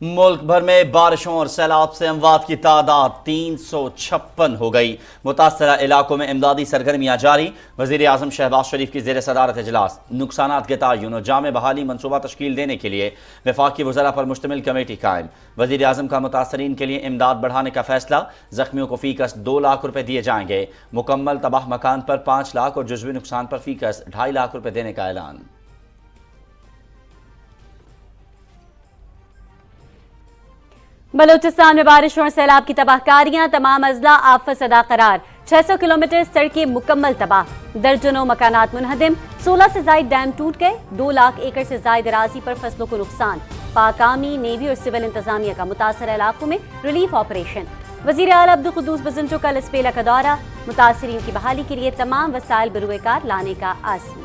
मुल्क भर में बारिशों और सैलाब से अमवात की तादाद 356 हो गई। मुतासरा इलाकों में इमदादी सरगर्मियाँ जारी। वज़ीर आज़म शहबाज शरीफ की ज़ेर सदारत इजलास। नुकसानात के तयन और जामे बहाली मनसूबा तश्कील देने के लिए वफाकी वज़रा पर मुश्तमिल कमेटी कायम। वज़ीर आज़म का मुतासरीन के लिए इमदाद बढ़ाने का फैसला। ज़ख्मियों को फ़ीकस 2 लाख रुपये दिए जाएंगे। मुकम्मल तबाह मकान पर 5 लाख और जुज़वी नुकसान पर फ़ीकस 2.5 लाख रुपये देने का ऐलान। बलूचिस्तान में बारिश और सैलाब की तबाहकारियां, तमाम अजला आफत सदा करार। 600 किलोमीटर सड़कें मुकम्मल तबाह, दर्जनों मकानात मुनहदिम। 16 से जायद डैम टूट गए। 2 लाख एकड़ से जायद अराजी पर फसलों को नुकसान। पाक आर्मी, नेवी और सिविल इंतजामिया का मुतासर इलाकों में रिलीफ ऑपरेशन। वज़ीर आला अब्दुल कुद्दूस बजंजो का लसपेला का दौरा। मुतासरीन की बहाली के लिए तमाम वसाइल बरूएकार लाने का आज़म।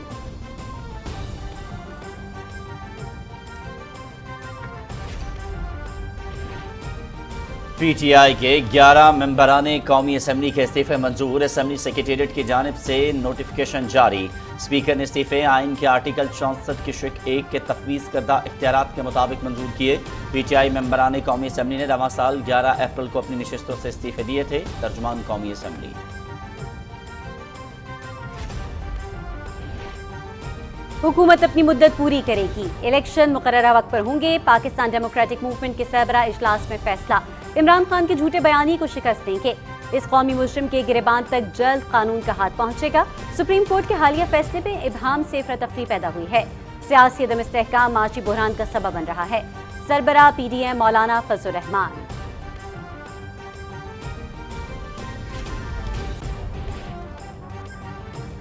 PTI के 11 मेंबराने कौमी असम्बली के इस्तीफे मंजूर। असम्बली सेक्रेटेरिएट की जानिब से नोटिफिकेशन जारी। स्पीकर ने इस्तीफे आइन के आर्टिकल 64 की शिक 1 के तफवीज़ करदा इख्तियारात के मुताबिक मंजूर किए। PTI मेंबराने कौमी असम्बली ने रवां साल 11 अप्रैल को अपनी नशिस्तों से इस्तीफे दिए थे। तर्जुमान कौमी असम्बली। हुकूमत अपनी मुद्दत पूरी करेगी। इलेक्शन मुकर्ररा वक्त पर होंगे। पाकिस्तान डेमोक्रेटिक मूवमेंट के सरबराह इजलास में फैसला। इमरान खान के झूठे बयानी को शिकस्त देंगे। इस कौमी मुजरिम के गिरबान तक जल्द कानून का हाथ पहुंचेगा। सुप्रीम कोर्ट के हालिया फैसले में इबहाम से अफरा-तफरी पैदा हुई है। सियासी अदम इस्तेहकाम माशी बुहरान का सबब बन रहा है। सरबराह PDM मौलाना फजल रहमान।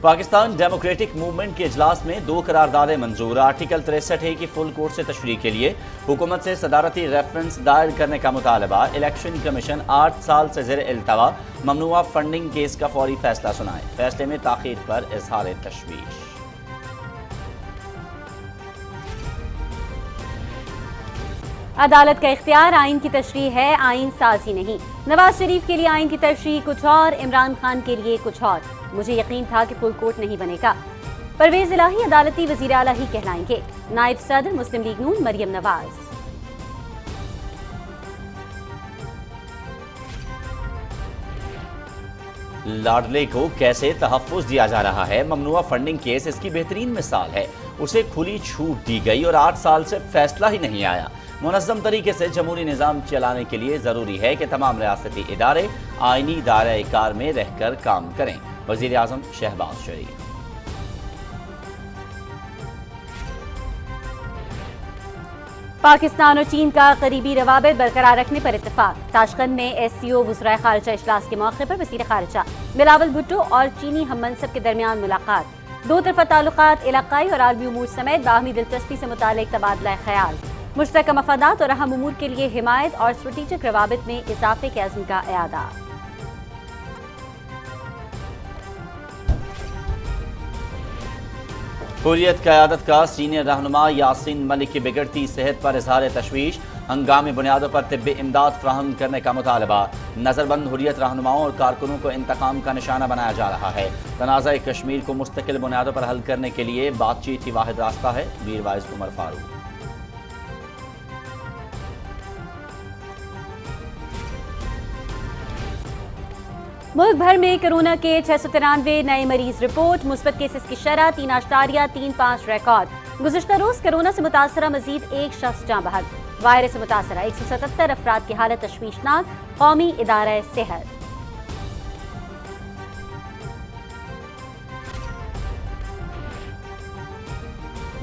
पाकिस्तान डेमोक्रेटिक मूवमेंट के इजलास में 2 करारदादें मंजूर। आर्टिकल 63 की फुल कोर्ट से तशरीह के लिए हुकूमत से सदारती रेफरेंस दायर करने का मुतालबा। इलेक्शन कमीशन 8 साल से ज़ेर इल्तवा ममनुआ फंडिंग केस का फौरी फैसला सुनाए। फैसले में ताख़ीर पर इजहार तशवीश। अदालत का इख्तियार, आइन की तशरीह है, आइन साजी नहीं। नवाज शरीफ के लिए आइन की तशरीह कुछ और, इमरान खान के लिए कुछ और। मुझे यकीन था कि फुल कोर्ट नहीं बनेगा। परवेज इलाही अदालती वज़ीर आला ही कहलाएंगे। नायब सदर मुस्लिम लीग नून मरियम नवाज। लाडले को कैसे तहफ़्फ़ुज़ दिया जा रहा है। ममनुआ फंडिंग केस इसकी बेहतरीन मिसाल है। उसे खुली छूट दी गई और 8 साल से फैसला ही नहीं आया। मुनज़्ज़म तरीके से जमहूरी निज़ाम चलाने के लिए ज़रूरी है कि तमाम रियासती इदारे आइनी दायरा-ए-कार में रहकर काम करें। वज़ीर आज़म शहबाज शरीफ। पाकिस्तान और चीन का करीबी रवाबित बरकरार रखने पर इत्तेफाक। ताशकंद में SCO वज़राए खारिजा इजलास के मौके पर वज़ीर खारिजा बिलावल भुट्टो और चीनी हम मनसब के दरमियान मुलाकात। 2 तरफ़ा ताल्लुकात, इलाकाई और आलमी उमूर समेत बाहमी दिलचस्पी से मुतालिक तबादला ख्याल। मुश्तरका मफादात और अहम उमूर के लिए हिमायत और स्ट्रेटेजिक रवाबित में इजाफे के अज़्म का इआदा। हुर्रियत क़यादत का सीनियर रहनुमा यासीन मलिक की बिगड़ती सेहत पर इजहार तशवीश। हंगामी बुनियादों पर तिब्बी इमदाद फराहम करने का मुतालबा। नजरबंद हुर्रियत रहनुमाओं और कारकुनों को इंतकाम का निशाना बनाया जा रहा है। तनाज़ा कश्मीर को मुस्तकिल बुनियादों पर हल करने के लिए बातचीत ही वाहिद रास्ता है। मीर वाइस उमर फारूक। मुल्क भर में कोरोना के 693 नए मरीज रिपोर्ट। मुस्बत केसेस की शरह 3.35 रिकॉर्ड। गुज़िश्ता रोज कोरोना से मुतासरा मजीद 1 शख्स जाँ बहक। वायरस से मुतासरा 177 अफराद की हालत तशवीशनाक। कौमी इदारा सेहत।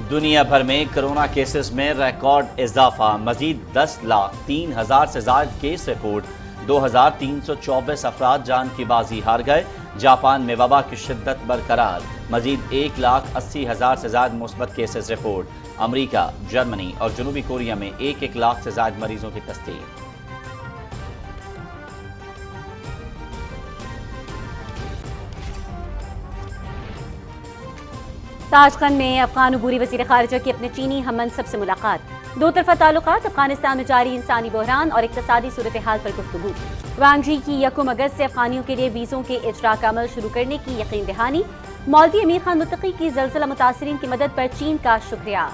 दुनिया भर में कोरोना केसेस में रिकॉर्ड इजाफा। मजीद 10,03,000 से ज़ायद केस रिपोर्ट। 2,324 अफराद जान की बाजी हार गए। जापान में वबा की शिद्दत बरकरार। मजीद 1,80,000 से ज़्यादा मुस्बत केसेस रिपोर्ट। अमरीका, जर्मनी और जनूबी कोरिया में 1-1 लाख से ज़्यादा मरीजों की तस्दीक। ताशकंद में अफगान उबूरी वज़ीर खारिजा की अपने चीनी हम मनसब से मुलाकात। 2 तरफ़ा ताल्लुकात, अफगानिस्तान में जारी इंसानी बहरान और इक़्तिसादी सूरत हाल पर गुफ्तगू। वांग जी की 1 अगस्त से अफगानियों के लिए वीज़ों के इजरा का अमल शुरू करने की यकीन दहानी। मौलवी अमीर खान मुत्तकी की ज़लज़ला मुतासरीन की मदद पर चीन का शुक्रिया।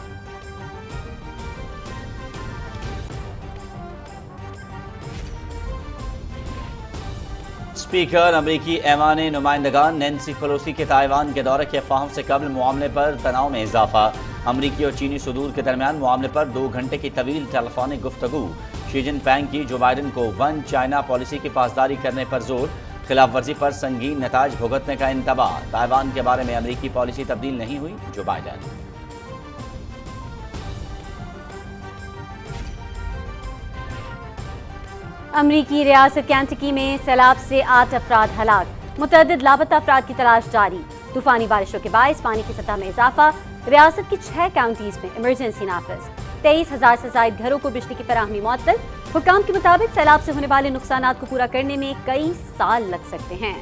स्पीकर अमरीकी ऐवान नुमाइंदगान नैन्सी पेलोसी के ताइवान के दौरे के फ़ाहम से कबल मामले पर तनाव में इजाफा। अमरीकी और चीनी सदूर के दरमियान मामले पर 2 घंटे की तवील टेलीफोनिक गुफ्तगू। शी जिनपिंग की जो बाइडन को वन चाइना पॉलिसी की पासदारी करने पर जोर। खिलाफ वर्जी पर संगीन नताज भुगतने का इंतबाह। ताइवान के बारे में अमरीकी पॉलिसी तब्दील नहीं हुई, जो बाइडन। अमरीकी रियासत कैंटकी में सैलाब से 8 अफराद हलाक। मुतअद्दिद लापता अफराद की तलाश जारी। तूफानी बारिशों के बायस पानी की सतह में इजाफा। रियासत की 6 काउंटीज में इमरजेंसी नाफिज। 23,000 से जायद घरों को बिजली की फराहमी मुअत्तल। हुक्काम के मुताबिक सैलाब से होने वाले नुकसानात को पूरा करने में कई साल लग सकते हैं।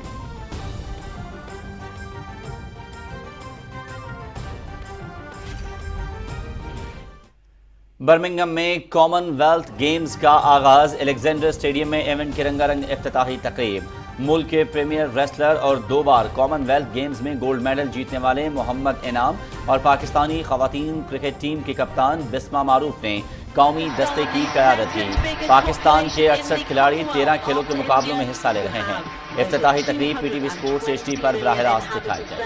बर्मिंघम में कॉमनवेल्थ गेम्स का आगाज। अलेक्जेंडर स्टेडियम में इवेंट की रंगारंग इफ्तिताही तकरीब। मुल्क के प्रीमियर रेसलर और 2 बार कॉमनवेल्थ गेम्स में गोल्ड मेडल जीतने वाले मोहम्मद इनाम और पाकिस्तानी खवातीन क्रिकेट टीम की कप्तान बिस्मा मारूफ ने कौमी दस्ते की क़यादत की। पाकिस्तान के 68 खिलाड़ी 13 खेलों के मुकाबलों में हिस्सा ले रहे हैं। इफ्तिताही तकरीब पीटीवी स्पोर्ट्स HD पर बराह रास्त दिखाई गई।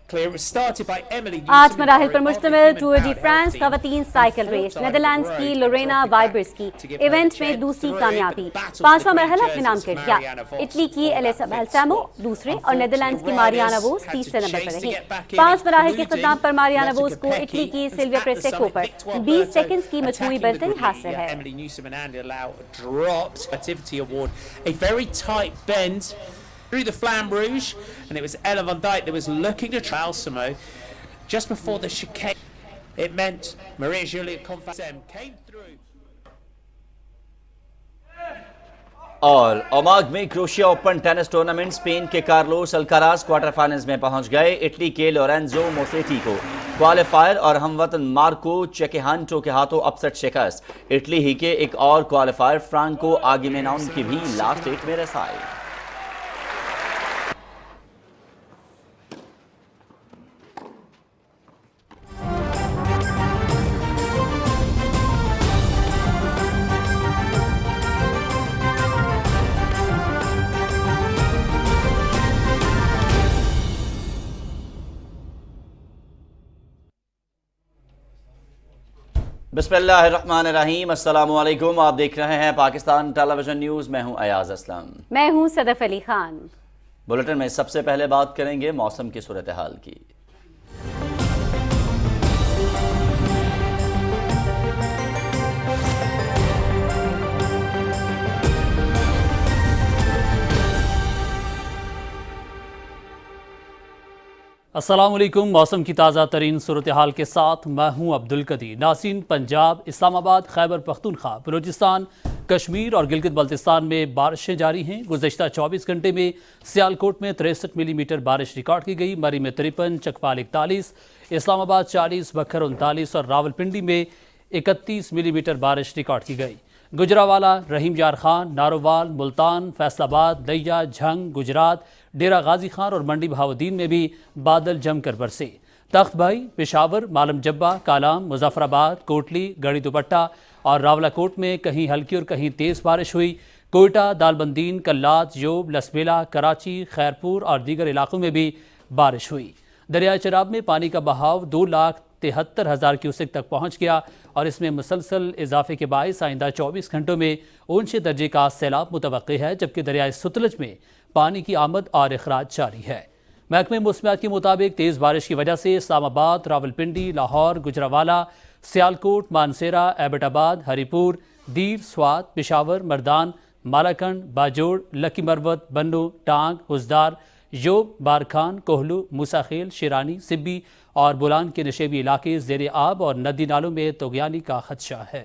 आज मराहिल पर मुश्तमिल टूर डी फ्रांस खवातीन साइकिल रेस। नेदरलैंड्स की लोरेना वाइबर्स की इवेंट में दूसरी कामयाबी। 5वां मरहला इनाम कर दिया। इटली की एलिसा बाल्सामो दूसरे और नेदरलैंड्स की मारियाना वोस तीसरे नंबर पर रही। 5 मराहिल के खिताब पर मारियाना वोस को इटली की सिल्विया प्रेसेको पर 20 सेकंड्स की मजमूई बर्तरी हासिल है। Through the Flamme Rouge, and it was Ella Van Dijk that was looking to try Balsamo just before the chicane. It meant Maria Julia Confessem came through. और ओमाग में crochet open tennis tournament Spain के Carlos Alcaraz quarter finals में पहुंच गए। Italy के Lorenzo मोसेटी को qualifier और हमवतन Marco चेकेहांटो के हाथों अपसेट शिकस्त। इटली ही के एक और क्वालिफायर फ्रांको आगिमेनॉन की भी लास्ट 8 में रसाई। बिस्मिल्लाहिर्रहमानिर्रहीम। अस्सलामुअलैकुम। आप देख रहे हैं पाकिस्तान टेलीविजन न्यूज़। मैं हूं अयाज असलम। मैं हूं सदफ अली खान। बुलेटिन में सबसे पहले बात करेंगे मौसम की सूरत हाल की। अस्सलामुअलैकुम। मौसम की ताज़ा तरीन सूरत हाल के साथ मैं हूँ अब्दुल कदीर। नासिन, पंजाब, इस्लामाबाद, खैबर पख्तूनख्वा, बलूचिस्तान, कश्मीर और गिलगित बल्तिस्तान में बारिशें जारी हैं। गुज़श्ता 24 घंटे में सियालकोट में 63 मिलीमीटर बारिश रिकॉर्ड की गई। मरी में 53, चकपाल 41, इस्लामाबाद 40, बखर 39 और रावलपिंडी में 31 मिलीमीटर बारिश रिकॉर्ड की गई। गुजरावाला, रहीम यार खान, नारोवाल, मुल्तान, फैसलाबाद, दैया, झंग, गुजरात, डेरा गाजी खान और मंडी बहाउद्दीन में भी बादल जमकर बरसे। तख्त भाई, पेशावर, मालम जब्बा, कालाम, मुजफ्फराबाद, कोटली, गढ़ी दुपट्टा और रावलाकोट में कहीं हल्की और कहीं तेज़ बारिश हुई। कोयटा, दालबंदीन, कल्लात, योब, लसबेला, कराची, खैरपुर और दीगर इलाकों में भी बारिश हुई। दरियाए चनाब में पानी का बहाव 2,73,000 क्यूसेक तक पहुँच गया और इसमें मुसलसल इजाफे के बायस आइंदा 24 घंटों में ऊंचे दर्जे का सैलाब मुतवक्की है, जबकि दरियाए सतलज में पानी की आमद और अखराज जारी है। महकमे मौसमियात के मुताबिक तेज़ बारिश की वजह से इस्लामाबाद, रावलपिंडी, लाहौर, गुजरावाला, सियालकोट, मानसेरा, एबटाबाद, हरीपुर, दीर, स्वात, पेशावर, मर्दान, मालाकंड, बाजोड़, लकी मरवत, बन्नू, टांग, हुजदार, योब, बारखान, कोहलू, मूसाखेल, शिरानी, सिब्बी और बुलान के नशेबी इलाके ज़ेर आब और नदी नालों में तोगयानी का खदशा है।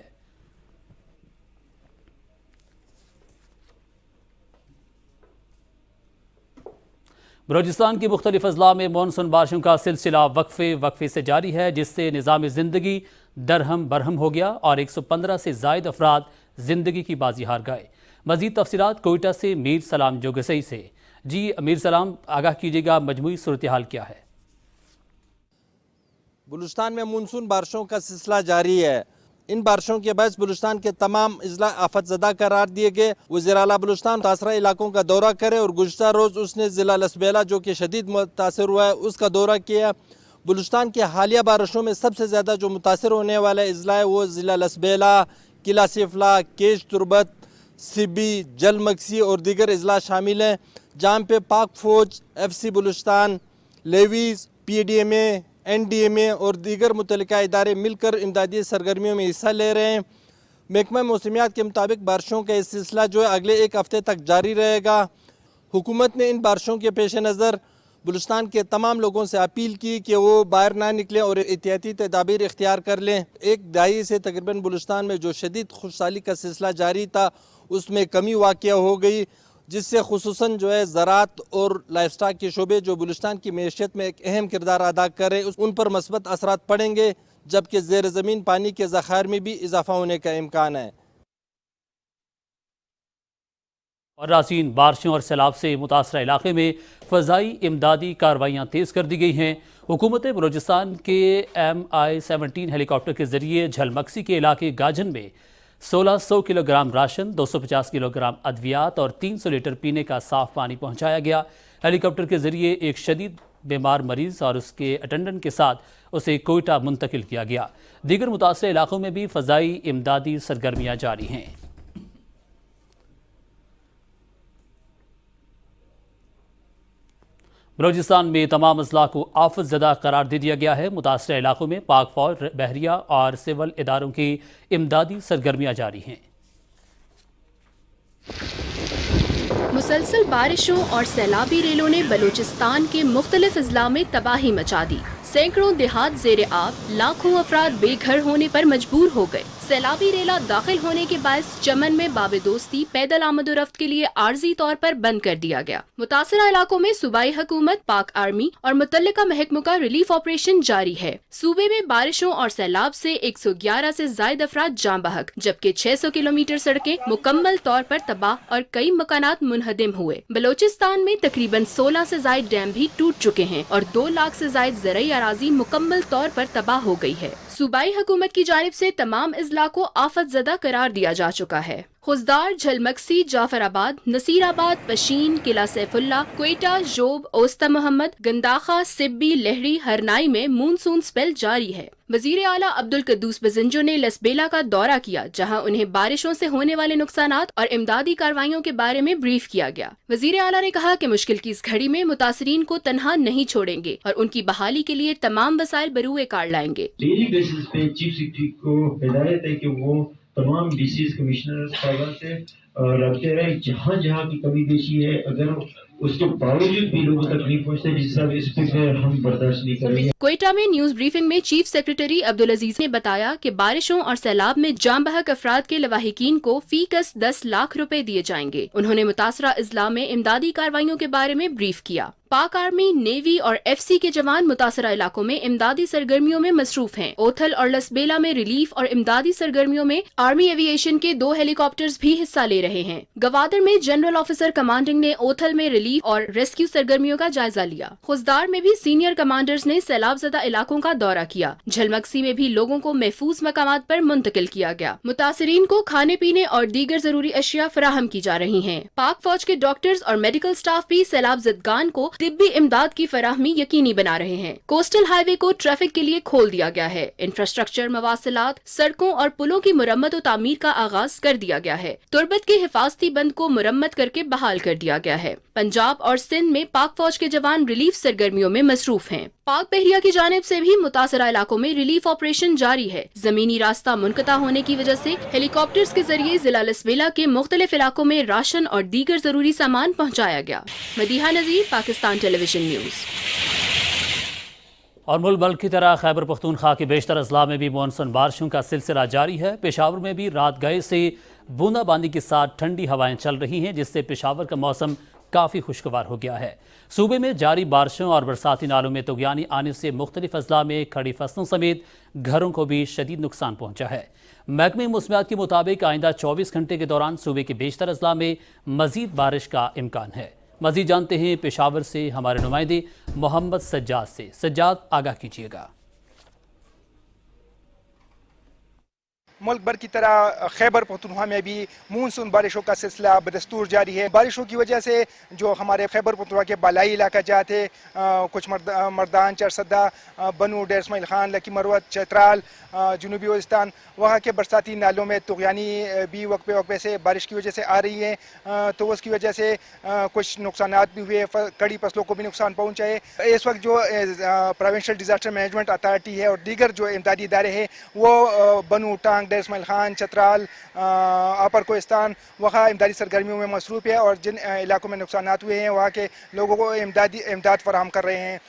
बलूचिस्तान की मुख्तलिफ अजला में मानसून बारिशों का सिलसिला वक्फे से जारी है, जिससे निज़ाम ज़िंदगी दरहम बरहम हो गया और 115 से ज़ायद अफराद ज़िंदगी की बाजी हार गए। मज़ीद तफसीलात कोयटा से मीर सलाम जोगसई से। जी मीर सलाम, आगाह कीजिएगा, मजमूई सूरत हाल क्या है? بلوچستان میں مونسون بارشوں کا سلسلہ جاری ہے. ان بارشوں کے باعث بلوچستان کے تمام اضلاع آفت زدہ قرار دیے گئے. وزیر اعلیٰ بلوچستان متاثرہ علاقوں کا دورہ کرے اور گزشتہ روز اس نے ضلع لسبیلا جو کہ شدید متاثر ہوا ہے اس کا دورہ کیا. بلوچستان کے حالیہ بارشوں میں سب سے زیادہ جو متاثر ہونے والا اضلاع ہے وہ ضلع لسبیلا، قلعہ سیفلا، کیش تربت، سبی، جل مکسی اور دیگر اضلاع شامل ہیں، جہاں پہ پاک فوج، F C Balochistan, levies, P D M A, N D M A اور دیگر متعلقہ ادارے مل کر امدادی سرگرمیوں میں حصہ لے رہے ہیں. محکمہ موسمیات کے مطابق بارشوں کا یہ سلسلہ جو ہے اگلے ایک ہفتے تک جاری رہے گا. حکومت نے ان بارشوں کے پیش نظر بلوچستان کے تمام لوگوں سے اپیل کی کہ وہ باہر نہ نکلیں اور احتیاطی تدابیر اختیار کر لیں. ایک دہائی سے تقریباً بلوچستان میں جو شدید خشکسالی کا سلسلہ جاری تھا اس میں کمی واقع ہو گئی، جس سے خصوصاً جو ہے زراعت اور لائف سٹاک کے شعبے جو بلوچستان کی معیشت میں ایک اہم کردار ادا کریں ان پر مثبت اثرات پڑیں گے، جبکہ زیر زمین پانی کے ذخائر میں بھی اضافہ ہونے کا امکان ہے. اور ناظرین، بارشوں اور سیلاب سے متاثرہ علاقے میں فضائی امدادی کارروائیاں تیز کر دی گئی ہیں. حکومت بلوچستان کے MI-17 ہیلی کاپٹر کے ذریعے جھل مکسی کے علاقے گاجن میں 1600 kilo gram ration, 250 kilo gram ادویات اور 300 لیٹر پینے کا صاف پانی پہنچایا گیا. ہیلی کاپٹر کے ذریعے ایک شدید بیمار مریض اور اس کے اٹینڈنٹ کے ساتھ اسے کوئٹہ منتقل کیا گیا. دیگر متاثرہ علاقوں میں بھی فضائی امدادی سرگرمیاں جاری ہیں. بلوچستان میں تمام اضلاع کو آفت زدہ قرار دے دیا گیا ہے. متاثرہ علاقوں میں پاک فوج، بحریہ اور سول اداروں کی امدادی سرگرمیاں جاری ہیں. مسلسل بارشوں اور سیلابی ریلوں نے بلوچستان کے مختلف اضلاع میں تباہی مچا دی. سینکڑوں دیہات زیر آب، لاکھوں افراد بے گھر ہونے پر مجبور ہو گئے. سیلابی ریلا داخل ہونے کے باعث چمن میں باب دوستی پیدل آمد و رفت کے لیے عارضی طور پر بند کر دیا گیا. متاثرہ علاقوں میں صوبائی حکومت، پاک آرمی اور متعلقہ محکموں کا ریلیف آپریشن جاری ہے. صوبے میں بارشوں اور سیلاب سے 111 سے زائد افراد جاں بحق، جبکہ 600 کلومیٹر سڑکیں مکمل طور پر تباہ اور کئی مکانات منہدم ہوئے. بلوچستان میں تقریباً 16 سے زائد ڈیم بھی ٹوٹ چکے ہیں اور 2 لاکھ سے زائد زرعی اراضی مکمل طور پر تباہ ہو گئی ہے. صوبائی حکومت کی جانب سے تمام اضلاع کو آفت زدہ قرار دیا جا چکا ہے. خزدار، جھل مکسی، جعفر آباد، نصیر آباد، پشین، قلعہ سیف اللہ، کوئٹہ، جوب، اوستا محمد، گنداخہ، سبی، لہری، ہرنائی میں مونسون سپیل جاری ہے. وزیر اعلیٰ عبدالقدوس بزنجو نے لسبیلا کا دورہ کیا، جہاں انہیں بارشوں سے ہونے والے نقصانات اور امدادی کارروائیوں کے بارے میں بریف کیا گیا. وزیر اعلیٰ نے کہا کہ مشکل کی اس گھڑی میں متاثرین کو تنہا نہیں چھوڑیں گے اور ان کی بحالی کے لیے تمام وسائل بروئے کار لائیں گے. ڈیلی بیسس پہ چیف سیکرٹری کو ہدایت ہے کہ وہ تمام ڈی سیز کمشنر صاحبان سے رابطے رہے، جہاں جہاں کی کمی بیشی ہے اگر اس کے باوجود بھی لوگوں تک نہیں پہنچتے جس طرح اس پہ ہم برداشت نہیں کریں گے. کوئٹہ میں نیوز بریفنگ میں چیف سیکرٹری عبدالعزیز نے بتایا کہ بارشوں اور سیلاب میں جاں بحق افراد کے لواحقین کو فی کس 10 لاکھ روپے دیے جائیں گے. انہوں نے متاثرہ اضلاع میں امدادی کارروائیوں کے بارے میں بریف کیا. پاک آرمی، نیوی اور ایف سی کے جوان متاثرہ علاقوں میں امدادی سرگرمیوں میں مصروف ہیں. اوتھل اور لسبیلا میں ریلیف اور امدادی سرگرمیوں میں آرمی ایوی ایشن کے 2 ہیلی کاپٹرز بھی حصہ لے رہے ہیں. گوادر میں جنرل آفیسر کمانڈنگ نے اوتھل میں ریلیف اور ریسکیو سرگرمیوں کا جائزہ لیا. خزدار میں بھی سینئر کمانڈرز نے سیلاب زدہ علاقوں کا دورہ کیا. جھلمکسی میں بھی لوگوں کو محفوظ مقامات پر منتقل کیا گیا. متاثرین کو کھانے پینے اور دیگر ضروری اشیاء فراہم کی جا رہی ہیں. پاک فوج کے ڈاکٹرز اور میڈیکل سٹاف بھی سیلاب زدگان کو طبی امداد کی فراہمی یقینی بنا رہے ہیں. کوسٹل ہائی وے کو ٹریفک کے لیے کھول دیا گیا ہے. انفراسٹرکچر، مواصلات، سڑکوں اور پلوں کی مرمت و تعمیر کا آغاز کر دیا گیا ہے. تربت کے حفاظتی بند کو مرمت کر کے بحال کر دیا گیا ہے. پنجاب اور سندھ میں پاک فوج کے جوان ریلیف سرگرمیوں میں مصروف ہیں. پاک بحریہ کی جانب سے بھی متاثرہ علاقوں میں ریلیف آپریشن جاری ہے. زمینی راستہ منقطع ہونے کی وجہ سے ہیلی کاپٹرز کے ذریعے ضلع لسبیلا کے مختلف علاقوں میں راشن اور دیگر ضروری سامان پہنچایا گیا. مدیحہ نذیر، پاکستان ٹیلی ویژن نیوز. اور ملک کی طرح خیبر پختونخوا کے بیشتر اضلاع میں بھی مانسون بارشوں کا سلسلہ جاری ہے. پشاور میں بھی رات گئے سے بوندا باندی کے ساتھ ٹھنڈی ہوائیں چل رہی ہیں، جس سے پشاور کا موسم کافی خوشگوار ہو گیا ہے. صوبے میں جاری بارشوں اور برساتی نالوں میں طغیانی آنے سے مختلف اضلاع میں کھڑی فصلوں سمیت گھروں کو بھی شدید نقصان پہنچا ہے. محکمہ موسمیات کے مطابق آئندہ 24 گھنٹے کے دوران صوبے کے بیشتر اضلاع میں مزید بارش کا امکان ہے. مزید جانتے ہیں پشاور سے ہمارے نمائندے محمد سجاد سے. سجاد، آگاہ کیجیے گا. मुल्क भर की तरह खैबर पख्तूनख्वा में भी मानसून बारिशों का सिलसिला बदस्तूर जारी है। बारिशों की वजह से जो हमारे खैबर पख्तूनख्वा के बालाई इलाका जहाँ थे कुछ मर्दान, चरसदा, बनू, डेर इस्माइल खान, लकी मरवत, चतराल, जनूबी वजिस्तान, वहाँ के बरसाती नालों में तुग़यानी भी वक्फे वक्फे से बारिश की वजह से आ रही है, तो उसकी वजह से कुछ नुकसानात भी हुए, कड़ी फसलों को भी नुकसान पहुँचा है। इस वक्त जो प्रोविंशियल डिज़ास्टर मैनेजमेंट अथॉरिटी है और दीगर जो इमदादी इदारे हैं वो बनू, टांग, डेर इस्माइल खान, चतराल, अपर कोहिस्तान वहाँ इमदादी सरगर्मियों में मसरूफ़ है और जिन इलाकों में नुकसानात हुए हैं वहाँ के लोगों को इमदाद फराहम कर रहे हैं।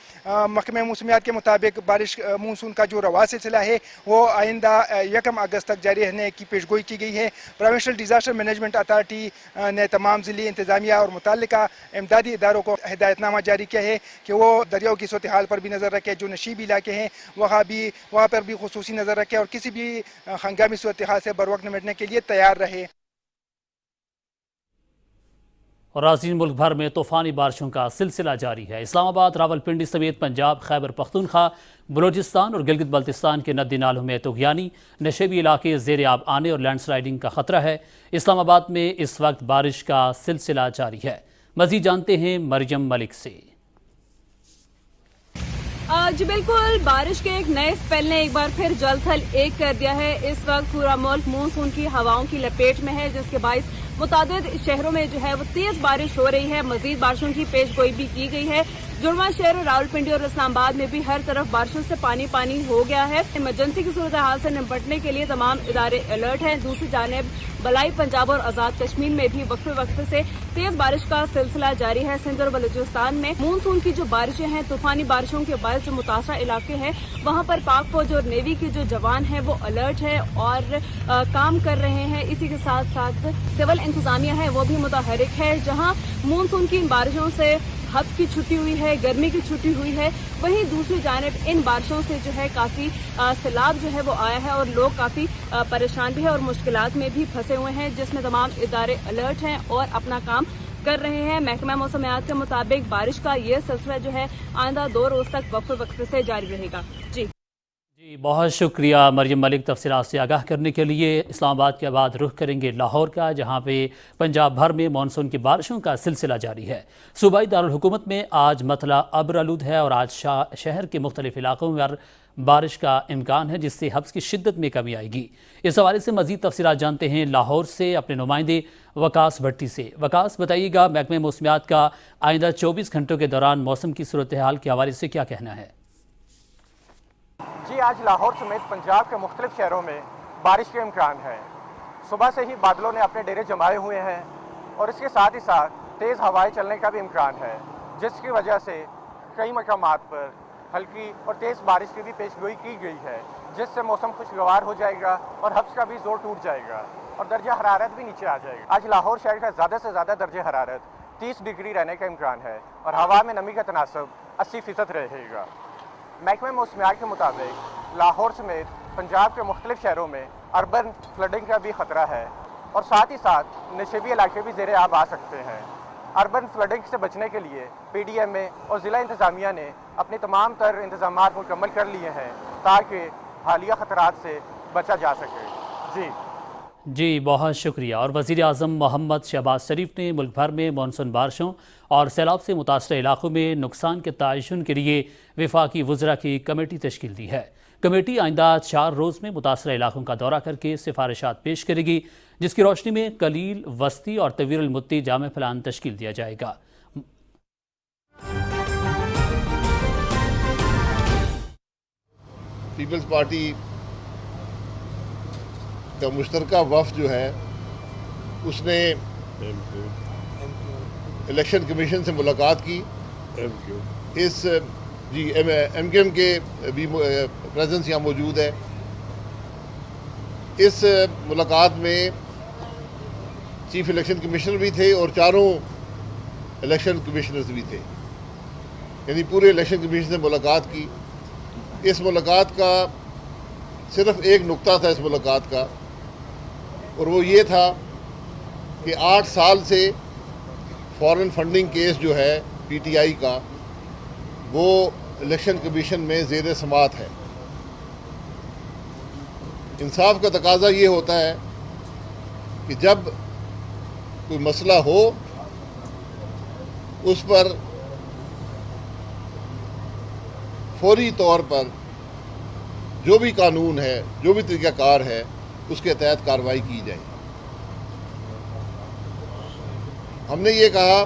महकमे मौसमियात के मुताबिक बारिश मानसून का जो रवा सिलसिला है वो आइंदा 1 अगस्त तक जारी रहने की पेशगोई की गई है। प्रोविंशियल डिज़ास्टर मैनेजमेंट अथॉरिटी ने तमाम ज़िली इंतज़ामिया और मुतल्लिका इमदादी इदारों को हिदायतनामा जारी किया है कि वो दरियाओं की सूरत हाल पर भी नज़र रखें, जो नशीब इलाके हैं वहाँ पर भी खुसूसी नज़र रखें और किसी भी हंगामी सूरत हाल से बर वक्त निपटने के लिए तैयार रहे। और नाज़रीन, मुल्क भर में तूफ़ानी बारिशों का सिलसिला जारी है। इस्लामाबाद, रावलपिंडी समेत पंजाब, खैबर पख्तूनख्वा, बलूचिस्तान और गिलगित बल्तिस्तान के नदी नालों में तुग़यानी, नशेबी इलाके ज़ेर आब आने और लैंडस्लाइडिंग का ख़तरा है। इस्लामाबाद में इस वक्त बारिश का सिलसिला जारी है। मज़ीद जानते हैं मरियम मलिक से। जी बिल्कुल, बारिश के एक नए स्पेल ने एक बार फिर जल थल एक कर दिया है। इस वक्त पूरा मुल्क मानसून की हवाओं की लपेट में है, जिसके बाइस मुतादिद शहरों में जो है वो तेज बारिश हो रही है। मजीद बारिशों की पेशगोई भी की गई है। जुड़वा शहर, रावलपिंडी और इस्लामाबाद में भी हर तरफ बारिशों से पानी पानी हो गया है। इमरजेंसी की सूरत हाल से निपटने के लिए तमाम इदारे अलर्ट हैं। दूसरी जानिब बलाई पंजाब और आज़ाद कश्मीर में भी वक्फे वक्फे से तेज बारिश का सिलसिला जारी है। सिंध और बलूचिस्तान में मानसून की जो बारिशें हैं, तूफानी बारिशों के बाद जो मुतासरा इलाके हैं वहाँ पर पाक फौज और नेवी के जो जवान हैं वो अलर्ट है और काम कर रहे हैं। इसी के साथ साथ सिविल इंतजामिया है वो भी मुतहरिक है। जहाँ मानसून की इन बारिशों से हफ्त की छुट्टी हुई है, गर्मी की छुट्टी हुई है, वहीं दूसरी जानिब इन बारिशों से जो है काफ़ी सैलाब जो है वो आया है और लोग काफ़ी परेशान भी है और मुश्किलात में भी फंसे हुए हैं, जिसमें तमाम इदारे अलर्ट हैं और अपना काम कर रहे हैं। महकमा मौसमियात के मुताबिक बारिश का ये सिलसिला जो है आइंदा 2 रोज़ तक वक्फे वक्फे से जारी रहेगा। जी बहुत शुक्रिया मरियम मलिक तफसीलात से आगाह करने के लिए। इस्लामाबाद के बाद रुख करेंगे लाहौर का, जहाँ पे पंजाब भर में मानसून की बारिशों का सिलसिला जारी है। सूबाई दारुल हुकूमत में आज मतला अब्र आलूद है और आज शहर के मुख्तलिफ इलाकों में बारिश का इम्कान है, जिससे हब्स की शिद्दत में कमी आएगी। इस हवाले से मज़ीद तफसीलात जानते हैं लाहौर से अपने नुमाइंदे वकास भट्टी से। वकास, बताइएगा महकमे मौसमियात का आइंदा 24 घंटों के दौरान मौसम की सूरत हाल के हवाले से क्या कहना है? जी, आज लाहौर समेत पंजाब के मुख्तलिफ शहरों में बारिश के इम्कान है। सुबह से ही बादलों ने अपने डेरे जमाए हुए हैं और इसके साथ ही साथ तेज़ हवाएं चलने का भी इम्कान है, जिसकी वजह से कई मकामात पर हल्की और तेज़ बारिश की भी पेशगोई की गई है, जिससे मौसम खुशगवार हो जाएगा और हब्स का भी जोर टूट जाएगा और दर्जा हरारत भी नीचे आ जाएगा। आज लाहौर शहर का ज़्यादा से ज़्यादा दर्जा हरारत 30 डिग्री रहने का इम्कान है और हवा में नमी का तनासब 80% रहेगा। महकमे मौसमियात के मुताबिक लाहौर समेत पंजाब के मुख्तलिफ शहरों में अर्बन फ्लडिंग का भी ख़तरा है और साथ ही साथ नशेबी इलाके भी ज़ेरे आब आ सकते हैं। अर्बन फ्लडिंग से बचने के लिए PDMA और ज़िला इंतज़ामिया ने अपने तमाम तर इंतज़ामात मुकम्मल कर लिए हैं ताकि हालिया ख़तरात से बचा जा सके। जी बहुत शुक्रिया। और वज़ीर आज़म मोहम्मद शहबाज शरीफ ने मुल्क भर में मानसून बारिशों और सैलाब से मुतासर इलाकों में नुकसान के तयन के लिए वफाकी वज़रा की कमेटी तश्कील दी है। कमेटी आइंदा 4 रोज़ में मुतासर इलाकों का दौरा करके सिफारिशात पेश करेगी, जिसकी रोशनी में कलील, वस्ती और तवीरुल मुद्दी जामे प्लान तश्कील दिया जाएगा। पीपल्स पार्टी का मुश्तरका वफ़द जो है उसने इलेक्शन कमीशन से मुलाकात की। इस MKM के भी प्रेजेंस यहाँ मौजूद है। इस मुलाकात में चीफ इलेक्शन कमिश्नर भी थे और 4 इलेक्शन कमिश्नर्स भी थे, यानी पूरे इलेक्शन कमीशन से मुलाकात की। इस मुलाकात का सिर्फ एक नुक्ता था इस मुलाकात का, और वो ये था कि 8 साल से फॉरेन फंडिंग केस जो है PTI का, वो इलेक्शन कमीशन में ज़ेर समात है। इंसाफ का तकाजा ये होता है कि जब कोई मसला हो उस पर फौरी तौर पर जो भी कानून है, जो भी तरीक़ाकार है, उसके तहत कार्रवाई की जाए। हमने ये कहा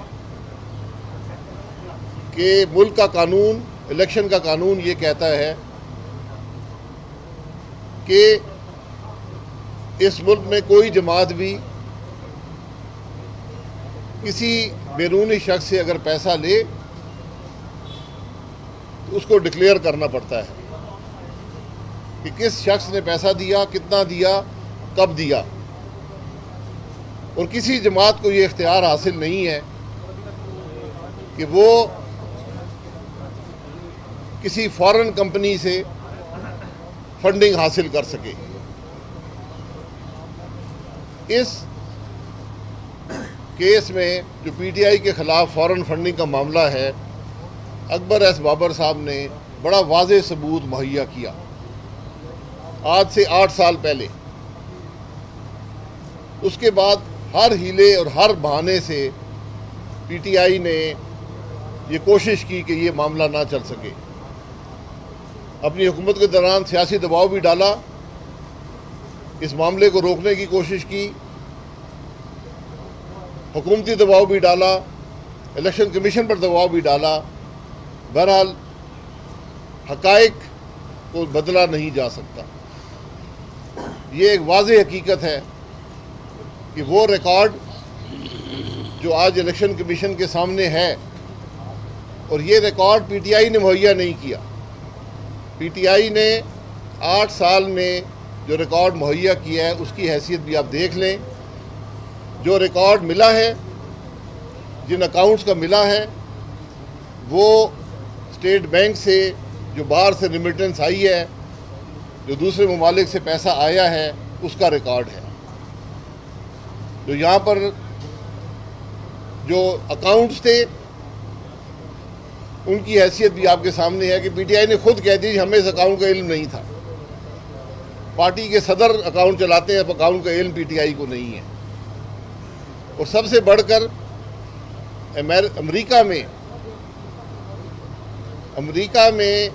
कि मुल्क का कानून, इलेक्शन का कानून ये कहता है कि इस मुल्क में कोई जमात भी किसी बैरूनी शख्स से अगर पैसा ले तो उसको डिक्लेयर करना पड़ता है कि किस शख्स ने पैसा दिया, कितना दिया, कब दिया। और किसी जमात को ये इख्तियार हासिल नहीं है कि वो किसी फॉरेन कंपनी से फंडिंग हासिल कर सके। इस केस में जो पीटीआई के ख़िलाफ़ फॉरेन फंडिंग का मामला है, अकबर एस बाबर साहब ने बड़ा वाज़ेह सबूत मुहैया किया आज से 8 साल पहले। उसके बाद हर हीले और हर बहाने से पीटीआई ने ये कोशिश की कि ये मामला ना चल सके। अपनी हुकूमत के दौरान सियासी दबाव भी डाला, इस मामले को रोकने की कोशिश की, हुकूमती दबाव भी डाला, इलेक्शन कमीशन पर दबाव भी डाला। बहरहाल हक़ाइक़ को बदला नहीं जा सकता। ये एक वाज़ेह हकीकत है कि वो रिकॉर्ड जो आज इलेक्शन कमीशन के सामने है, और ये रिकॉर्ड पीटीआई ने मुहैया नहीं किया। पीटीआई ने 8 साल में जो रिकॉर्ड मुहैया किया है उसकी हैसियत भी आप देख लें। जो रिकॉर्ड मिला है, जिन अकाउंट्स का मिला है, वो स्टेट बैंक से जो बाहर से रिमिटेंस आई है, जो दूसरे ममालिक से पैसा आया है, उसका रिकॉर्ड है। तो यहाँ पर जो अकाउंट्स थे उनकी हैसियत भी आपके सामने है कि पीटीआई ने खुद कह दी हमें इस अकाउंट का इल्म नहीं था। पार्टी के सदर अकाउंट चलाते हैं, अकाउंट का इल्म पीटीआई को नहीं है। और सबसे बढ़कर अमेरिका में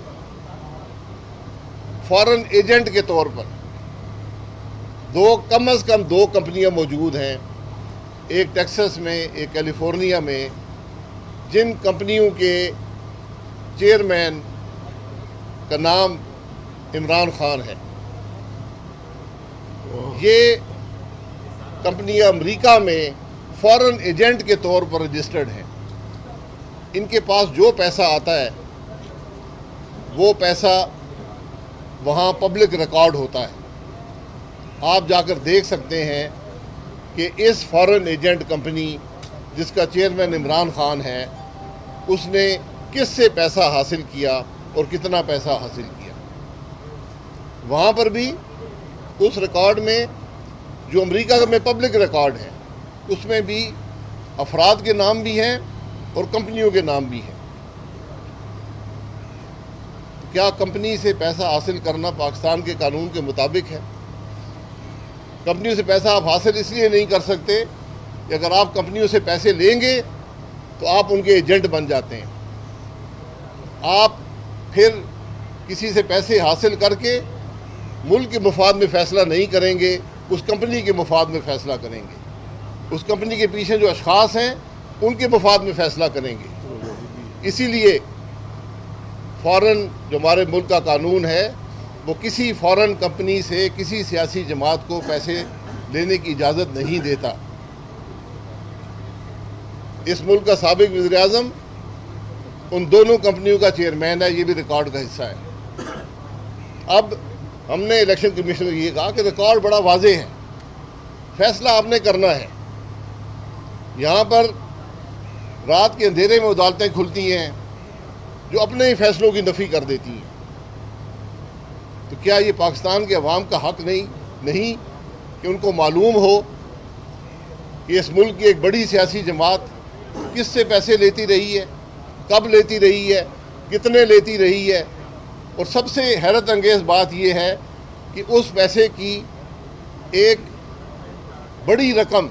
फॉरेन एजेंट के तौर पर कम से कम 2 कंपनियां मौजूद हैं, एक टेक्सास में, एक कैलिफोर्निया में, जिन कंपनियों के चेयरमैन का नाम इमरान खान है। ये कंपनियां अमेरिका में फॉरेन एजेंट के तौर पर रजिस्टर्ड हैं। इनके पास जो पैसा आता है वो पैसा वहाँ पब्लिक रिकॉर्ड होता है। आप जाकर देख सकते हैं कि इस फॉरेन एजेंट कंपनी जिसका चेयरमैन इमरान खान है, उसने किससे पैसा हासिल किया और कितना पैसा हासिल किया। वहाँ पर भी उस रिकॉर्ड में जो अमेरिका में पब्लिक रिकॉर्ड है, उसमें भी अफराद के नाम भी हैं और कंपनियों के नाम भी हैं। क्या कंपनी से पैसा हासिल करना पाकिस्तान के कानून के मुताबिक है? कंपनियों से पैसा आप हासिल इसलिए नहीं कर सकते कि अगर आप कंपनियों से पैसे लेंगे तो आप उनके एजेंट बन जाते हैं। आप फिर किसी से पैसे हासिल करके मुल्क के मफाद में फ़ैसला नहीं करेंगे, उस कंपनी के मफाद में फ़ैसला करेंगे। उस कंपनी के पीछे जो अशख़ास हैं उनके मफाद में फ़ैसला करेंगे। इसीलिए फ़ौरन जो हमारे मुल्क का कानून है वो किसी फ़ौरन कंपनी से किसी सियासी जमात को पैसे लेने की इजाज़त नहीं देता। इस मुल्क का साबिक वज़ीर आज़म उन दोनों कंपनियों का चेयरमैन है, ये भी रिकॉर्ड का हिस्सा है। अब हमने इलेक्शन कमीशन को ये कहा कि रिकॉर्ड बड़ा वाज़ेह है, फैसला आपने करना है। यहाँ पर रात के अंधेरे में अदालतें खुलती हैं जो अपने ही फैसलों की नफ़ी कर देती हैं। तो क्या ये पाकिस्तान के अवाम का हक़ नहीं कि उनको मालूम हो कि इस मुल्क की एक बड़ी सियासी जमात किससे पैसे लेती रही है, कब लेती रही है, कितने लेती रही है। और सबसे हैरत अंगेज़ बात यह है کہ اس پیسے کی ایک بڑی رقم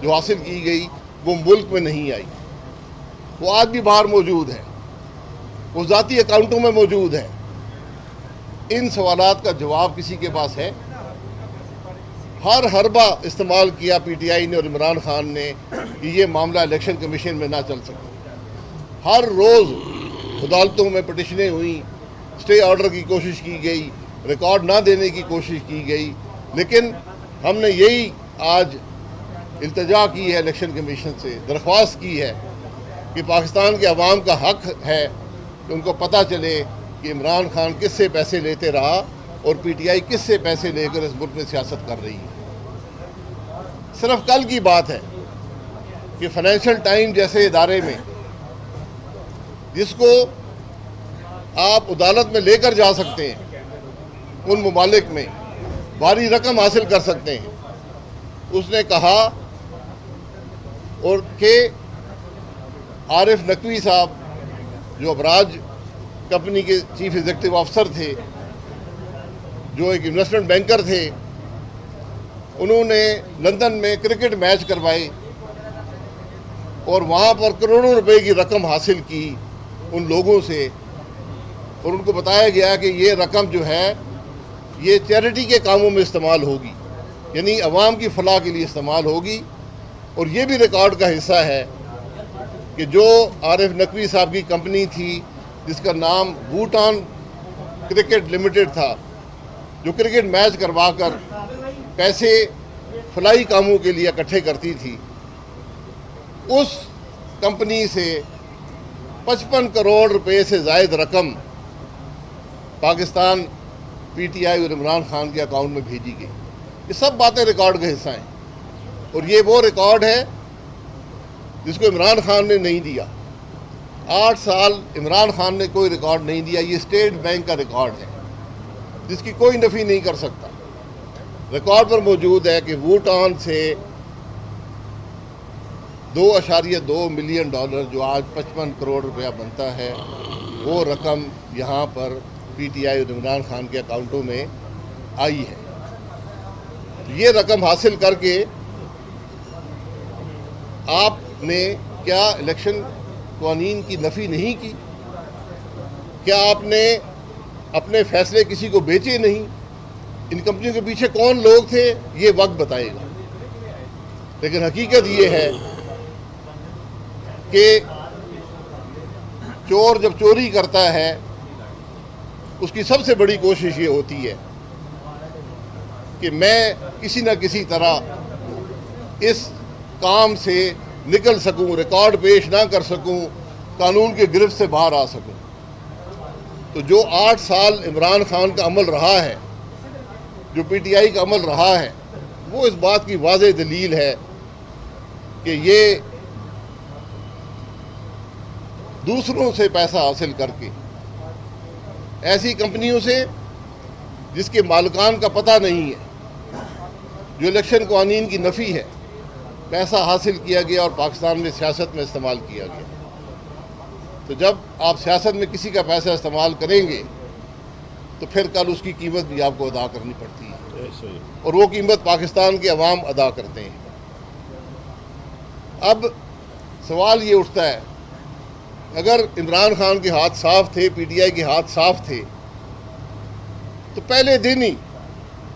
جو حاصل کی گئی وہ ملک میں نہیں آئی. وہ آج بھی باہر موجود ہے, وہ ذاتی اکاؤنٹوں میں موجود ہے. ان سوالات کا جواب کسی کے پاس ہے؟ ہر حربہ استعمال کیا پی ٹی آئی نے اور عمران خان نے کہ یہ معاملہ الیکشن کمیشن میں نہ چل سکے. ہر روز عدالتوں میں پٹیشنیں ہوئیں, اسٹے آرڈر کی کوشش کی گئی, ریکارڈ نہ دینے کی کوشش کی گئی, لیکن ہم نے یہی آج التجا کی ہے الیکشن کمیشن سے, درخواست کی ہے کہ پاکستان کے عوام کا حق ہے کہ ان کو پتہ چلے کہ عمران خان کس سے پیسے لیتے رہا اور پی ٹی آئی کس سے پیسے لے کر اس ملک میں سیاست کر رہی ہے. صرف کل کی بات ہے کہ فائنینشل ٹائم جیسے ادارے میں جس کو آپ عدالت میں لے کر جا سکتے ہیں, ان ممالک میں بھاری رقم حاصل کر سکتے ہیں, اس نے کہا اور کہ عارف نقوی صاحب جو ابراج کمپنی کے چیف ایگزیکٹو آفیسر تھے, جو ایک انویسٹمنٹ بینکر تھے, انہوں نے لندن میں کرکٹ میچ کروائے اور وہاں پر کروڑوں روپے کی رقم حاصل کی ان لوگوں سے, اور ان کو بتایا گیا کہ یہ رقم جو ہے یہ چیریٹی کے کاموں میں استعمال ہوگی, یعنی عوام کی فلاح کے لیے استعمال ہوگی. اور یہ بھی ریکارڈ کا حصہ ہے کہ جو عارف نقوی صاحب کی کمپنی تھی جس کا نام بھوٹان کرکٹ لمیٹڈ تھا, جو کرکٹ میچ کروا کر پیسے فلاحی کاموں کے لیے اکٹھے کرتی تھی, اس کمپنی سے 55 کروڑ روپے سے زائد رقم پاکستان پی ٹی آئی اور عمران خان کے اکاؤنٹ میں بھیجی گئی. یہ سب باتیں ریکارڈ کا حصہ ہیں, اور یہ وہ ریکارڈ ہے جس کو عمران خان نے نہیں دیا. 8 سال عمران خان نے کوئی ریکارڈ نہیں دیا. یہ اسٹیٹ بینک کا ریکارڈ ہے جس کی کوئی نفی نہیں کر سکتا. ریکارڈ پر موجود ہے کہ بھوٹان سے $2.2 ملین جو آج 55 کروڑ روپیہ بنتا ہے, وہ رقم یہاں پر پی ٹی آئی اور عمران خان کے اکاؤنٹوں میں آئی ہے. یہ رقم حاصل کر کے آپ نے کیا الیکشن قوانین کی نفی نہیں کی؟ کیا آپ نے اپنے فیصلے کسی کو بیچے نہیں؟ ان کمپنیوں کے پیچھے کون لوگ تھے یہ وقت بتائے گا. لیکن حقیقت یہ ہے کہ چور جب چوری کرتا ہے اس کی سب سے بڑی کوشش یہ ہوتی ہے کہ میں کسی نہ کسی طرح اس کام سے نکل سکوں, ریکارڈ پیش نہ کر سکوں, قانون کے گرفت سے باہر آ سکوں. تو جو 8 سال عمران خان کا عمل رہا ہے, جو پی ٹی آئی کا عمل رہا ہے, وہ اس بات کی واضح دلیل ہے کہ یہ دوسروں سے پیسہ حاصل کر کے ایسی کمپنیوں سے جس کے مالکان کا پتہ نہیں ہے, جو الیکشن قوانین کی نفی ہے, پیسہ حاصل کیا گیا اور پاکستان میں سیاست میں استعمال کیا گیا. تو جب آپ سیاست میں کسی کا پیسہ استعمال کریں گے تو پھر کل اس کی قیمت بھی آپ کو ادا کرنی پڑتی ہے, اور وہ قیمت پاکستان کے عوام ادا کرتے ہیں. اب سوال یہ اٹھتا ہے, اگر عمران خان کے ہاتھ صاف تھے, پی ٹی آئی کے ہاتھ صاف تھے, تو پہلے دن ہی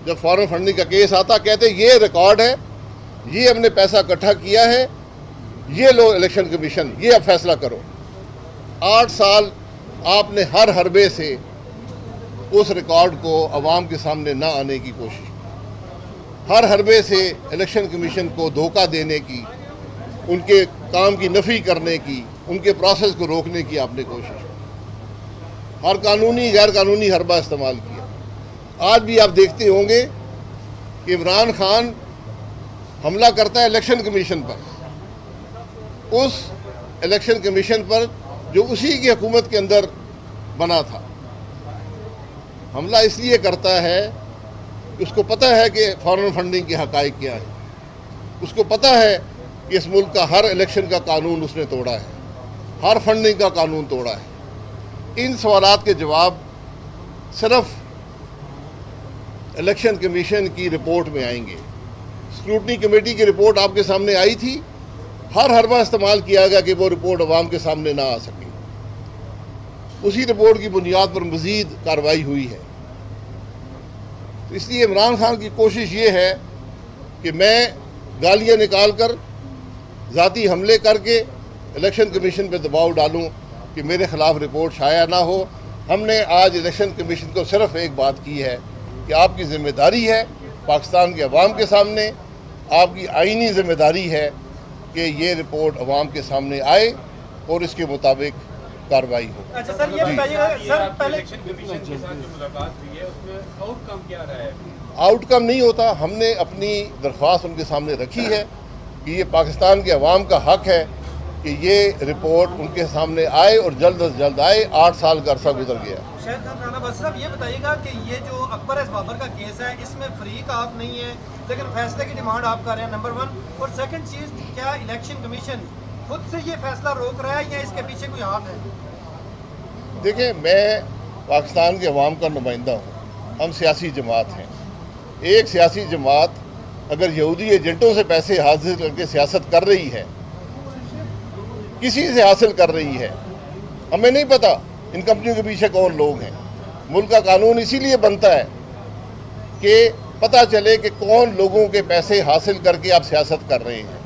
جب فارن فنڈنگ کا کیس آتا کہتے یہ ریکارڈ ہے, یہ ہم نے پیسہ اکٹھا کیا ہے, یہ لو الیکشن کمیشن, یہ اب فیصلہ کرو. 8 سال آپ نے ہر حربے سے اس ریکارڈ کو عوام کے سامنے نہ آنے کی کوشش کی, ہر حربے سے الیکشن کمیشن کو دھوکہ دینے کی, ان کے کام کی نفی کرنے کی, ان کے پروسیس کو روکنے کی آپ نے کوشش کی. ہر قانونی غیر قانونی حربہ استعمال کیا. آج بھی آپ دیکھتے ہوں گے کہ عمران خان حملہ کرتا ہے الیکشن کمیشن پر, اس الیکشن کمیشن پر جو اسی کی حکومت کے اندر بنا تھا. حملہ اس لیے کرتا ہے کہ اس کو پتہ ہے کہ فارن فنڈنگ کے حقائق کیا ہیں, اس کو پتہ ہے کہ اس ملک کا ہر الیکشن کا قانون اس نے توڑا ہے, ہر فنڈنگ کا قانون توڑا ہے. ان سوالات کے جواب صرف इलेक्शन कमीशन की रिपोर्ट में आएंगे। स्क्रूटनी कमेटी की रिपोर्ट आपके सामने आई थी, हर हरबा इस्तेमाल किया गया कि वो रिपोर्ट अवाम के सामने ना आ सके। उसी रिपोर्ट की बुनियाद पर मज़ीद कार्रवाई हुई है। इसलिए इमरान खान की कोशिश ये है कि मैं गालियाँ निकाल कर ज़ाती हमले करके इलेक्शन कमीशन पर दबाव डालूं कि मेरे ख़िलाफ़ रिपोर्ट शाया ना हो। हमने आज इलेक्शन कमीशन को सिर्फ एक बात की है कि आपकी ज़िम्मेदारी है पाकिस्तान के अवाम के सामने, आपकी आईनी ज़िम्मेदारी है कि ये रिपोर्ट अवाम के सामने आए और इसके मुताबिक कार्रवाई हो। अच्छा सर, ये बताइएगा सर, पहले इलेक्शन कमीशन के साथ जो मुलाकात हुई है उसमें आउटकम क्या रहा है? आउटकम नहीं होता। हमने अपनी दरख्वास्त उनके सामने रखी है कि ये पाकिस्तान के अवाम का हक है कि ये रिपोर्ट उनके सामने आए और जल्द अज जल्द आए। 8 साल का अरसा गुजर गया। शाहिद खान राणा बस साहब, ये बताइएगा कि ये जो अकबर एस बाबर का केस है, इसमें फरीक आप नहीं है लेकिन फैसले की डिमांड आप कर रहे हैं, नंबर 1। और सेकंड चीज़, क्या इलेक्शन कमीशन खुद से ये फैसला रोक रहा है या इसके पीछे कोई हाथ है? देखिए, मैं पाकिस्तान के अवाम का नुमाइंदा हूँ। हम सियासी जमात हैं। एक सियासी जमात अगर यहूदी एजेंटों से पैसे हासिल करके सियासत कर रही है, किसी से हासिल कर रही है, हमें नहीं पता इन कंपनियों के पीछे कौन लोग हैं। मुल्क का कानून इसीलिए बनता है कि पता चले कि कौन लोगों के पैसे हासिल करके आप सियासत कर रहे हैं।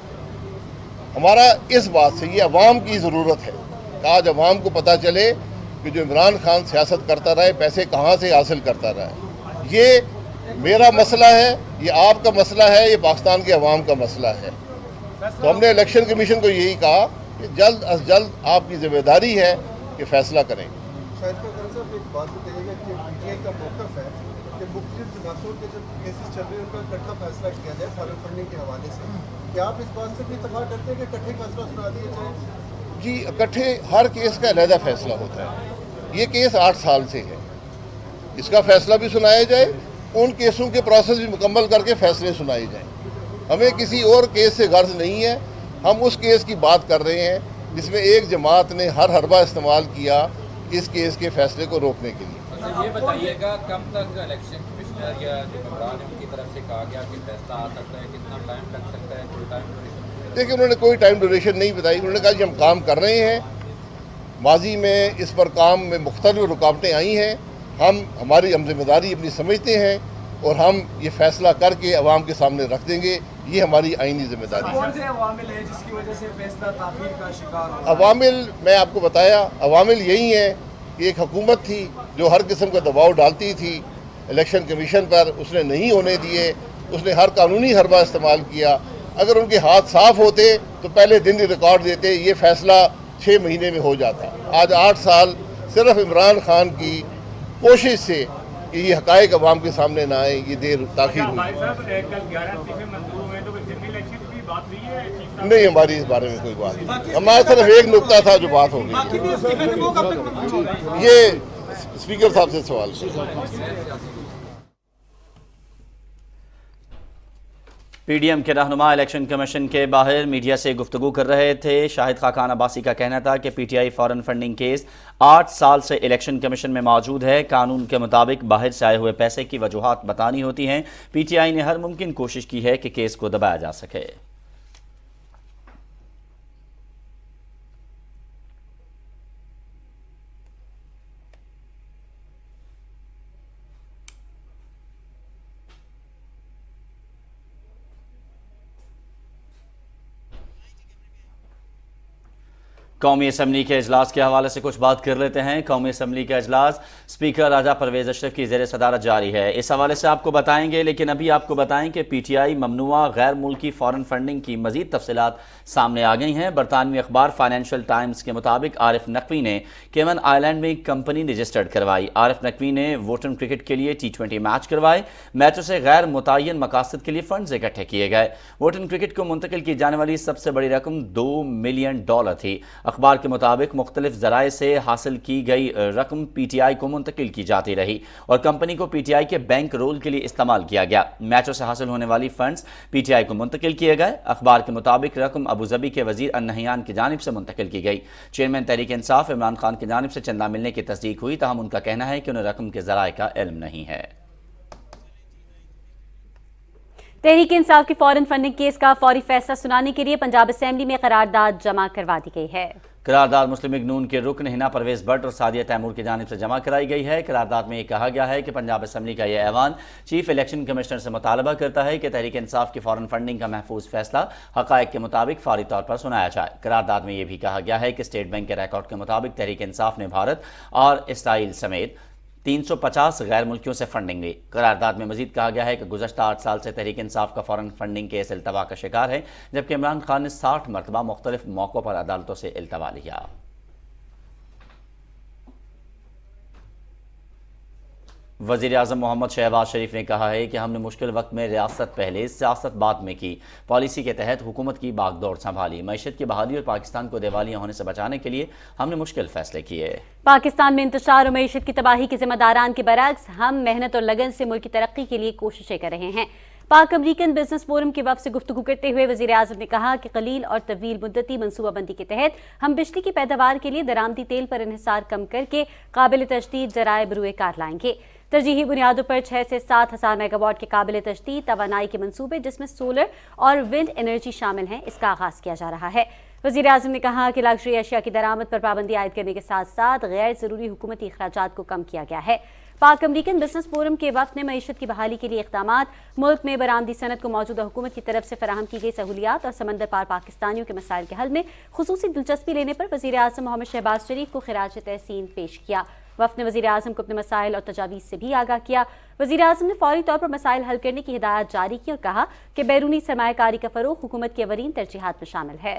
हमारा इस बात से ये अवाम की ज़रूरत है कि आज अवाम को पता चले कि जो इमरान खान सियासत करता रहे, पैसे कहाँ से हासिल करता रहा। ये मेरा मसला है, ये आपका मसला है, ये पाकिस्तान के अवाम का मसला है। तो हमने इलेक्शन कमीशन को यही कहा कि जल्द अज जल्द आपकी जिम्मेदारी है कि फैसला करें। शायद साहब, एक बात बताइएगा कि पीटीआई का मौक़िफ़ है कि मुख्तलिफ जमातों के जो केसेस चल रहे हैं उनका इकट्ठा फैसला किया जाए फॉरेन फंडिंग के हवाले से। क्या आप इस बात से भी इत्तेफाक करते हैं कि इकट्ठे फैसला सुना दिया जाए? जी, इकट्ठे हर केस का अलहदा फैसला होता है। ये केस 8 साल से है, इसका फैसला भी सुनाया जाए, उन केसों के प्रोसेस भी मुकम्मल करके फैसले सुनाए जाएँ। हमें किसी और केस से गर्ज नहीं है। हम उस केस की बात कर रहे हैं जिसमें एक जमात ने हर हरबा इस्तेमाल किया इस केस के फैसले को रोकने के लिए। ये बताइएगा, कब तक इलेक्शन कमिश्नर या जो मेंबरान है उनकी तरफ से कहा गया कि फैसला आ सकता है, कितना टाइम लग सकता है, कोई टाइम ड्यूरेशन? देखिए, उन्होंने कोई टाइम ड्यूरेशन नहीं बताई। उन्होंने कहा कि हम काम कर रहे हैं। माजी में इस पर काम में मुख्तलिफ रुकावटें आई हैं। हमारी जिम्मेदारी अपनी समझते हैं और हम ये फैसला करके अवाम के सामने रख देंगे। ये हमारी आईनी जिम्मेदारी है। कौन से अवामिल है जिसकी वजह से फैसला ताख़ीर का शिकार हो? अवामिल मैं आपको बताया, अवामिल यही हैं कि एक हुकूमत थी जो हर किस्म का दबाव डालती थी इलेक्शन कमीशन पर, उसने नहीं होने दिए, उसने हर कानूनी हरबा इस्तेमाल किया। अगर उनके हाथ साफ होते तो पहले दिन ही रिकॉर्ड देते, ये फैसला 6 महीने में हो जाता। आज 8 साल सिर्फ इमरान खान की कोशिश से कि ये हक़ाइक़ अवाम के सामने ना आए, ये देर ताख़ीर हुई। नहीं, हमारी इस बारे में कोई बात नहीं। हमारा सिर्फ एक नुक्ता था जो बात हो गई। ये स्पीकर साहब से सवाल है। पीडीएम के रहनुमा इलेक्शन कमीशन के बाहर मीडिया से गुफ्तगू कर रहे थे। शाहिद खाकान अब्बासी का कहना था कि पीटीआई फॉरेन फंडिंग केस 8 साल से इलेक्शन कमीशन में मौजूद है। कानून के मुताबिक बाहर से आए हुए पैसे की वजूहात बतानी होती हैं। पीटीआई ने हर मुमकिन कोशिश की है कि केस को दबाया जा सके। कौमी असम्बली के अजलास के हवाले से कुछ बात कर लेते हैं। कौमी असम्बली का अजलास स्पीकर राजा परवेज अशरफ की ज़ेर सदारत जारी है। इस हवाले से आपको बताएंगे, लेकिन अभी आपको बताएं कि पीटीआई ममनुआ गैर मुल्की फ़ॉरेन फंडिंग की मज़ीद तफसीलात सामने आ गई हैं। बरतानवी अखबार फाइनेंशियल टाइम्स के मुताबिक आरिफ नकवी ने केमन आइलैंड में एक कंपनी रजिस्टर्ड करवाई। आरिफ नकवी ने वोटन क्रिकेट के लिए T20 मैच करवाए। मैचों से गैर मुतय्यन मकासद के लिए फंड्स इकट्ठे किए गए। वोटन क्रिकेट को मुंतकिल की जाने वाली सबसे बड़ी रकम $2 मिलियन थी। अखबार के मुताबिक मुख्तलिफ ज़राए से हासिल की गई रकम पीटीआई को मुंतकिल की जाती रही और कंपनी को पीटीआई के बैंक रोल के लिए इस्तेमाल किया गया। मैचों से हासिल होने वाली फंड्स पीटीआई को मुंतकिल किए गए। अखबार के मुताबिक रकम अबू ज़बी के वज़ीर अन-नहयान की जानिब से मुंतकिल की गई। चेयरमैन तहरीक इंसाफ इमरान खान की जानिब से चंदा मिलने की तस्दीक हुई, ताहम उनका कहना है कि उन्हें रकम के ज़राए का इल्म नहीं है। तहरीक इंसाफ की फौरन फंडिंग केस का फौरी फैसला सुनाने के लिए पंजाब असेंबली में करारदाद जमा करवा दी गई है। करारदाद मुस्लिम लीग नून के रुकन हिना परवेज भट्ट और सादिया तैमूर की जानिब से जमा कराई गई है। करारदाद में ये कहा गया है कि पंजाब असेंबली का यह ऐवान चीफ इलेक्शन कमिश्नर से मुतालबा करता है कि तहरीक इंसाफ की फौरन फंडिंग का महफूज फैसला हक़ाइक़ के मुताबिक फौरी तौर पर सुनाया जाए। करारदाद में यह भी कहा गया है कि स्टेट बैंक के रिकॉर्ड के मुताबिक तहरीक इंसाफ ने भारत और इसराइल समेत 350 गैर मुल्कियों से फंडिंग ली। करारदाद में मजीद कहा गया है कि गुज़श्ता 8 साल से तहरीक इंसाफ का फौरन फंडिंग केस इल्तवा का शिकार है, जबकि इमरान खान ने 60 मरतबा मुख्तलिफ मौक़ों पर अदालतों से इल्तवा लिया। वज़ीर आज़म मोहम्मद शहबाज शरीफ ने कहा है कि हमने मुश्किल वक्त में रियासत पहले सियासत बाद में की पॉलिसी के तहत हुकूमत की बागडोर संभाली। मईशत की बहाली और पाकिस्तान को दिवालिया होने से बचाने के लिए हमने मुश्किल फैसले किए। पाकिस्तान में इंतशार और मईशत की तबाही के जिम्मेदारान के बरक्स हम मेहनत और लगन से मुल्क की तरक्की के लिए कोशिशें कर रहे हैं। पाक अमरीकन बिजनेस फोरम के वफ़द से गुफ्तगू करते हुए वज़ीर आज़म ने कहा कि कलील और तवील मुद्दती मनसूबाबंदी के तहत हम बिजली की पैदावार के लिए दरामदी तेल पर इन्हिसार कम करके काबिल तजदीद ज़राए बरूए कार लाएंगे। तरजीही बुनियादों पर 6 से 7 हज़ार मेगावाट के काबिल तजदीद तवानाई के मनसूबे जिसमें सोलर और विंड एनर्जी शामिल हैं, इसका आगाज़ किया जा रहा है। वज़ीर आज़म ने कहा कि लग्जरी अशिया की दरामद पर पाबंदी आयद करने के साथ साथ गैर ज़रूरी हुकूमती अखराजात को कम किया गया है। पाक अमरीकन बिजनेस फोरम के वफ़द ने मईशत की बहाली के लिए इक़दामात, मुल्क में बरामदी सनत को मौजूदा हुकूमत की तरफ से फराहम की गई सहूलियात और समंदर पार पाकिस्तानियों के मसाइल के हल में खुसूसी दिलचस्पी लेने पर वज़ीर आज़म मोहम्मद शहबाज शरीफ को खिराज तहसीन पेश किया। वफ़द ने वज़ीर आज़म को अपने मसाइल और तजावीज़ से भी आगाह किया। वज़ीर आज़म ने फौरी तौर पर मसाइल हल करने की हिदायत जारी की और कहा कि बैरूनी सरमायाकारी का फ़रोग़ हुकूमत की अवरीन तरजीहात में शामिल है।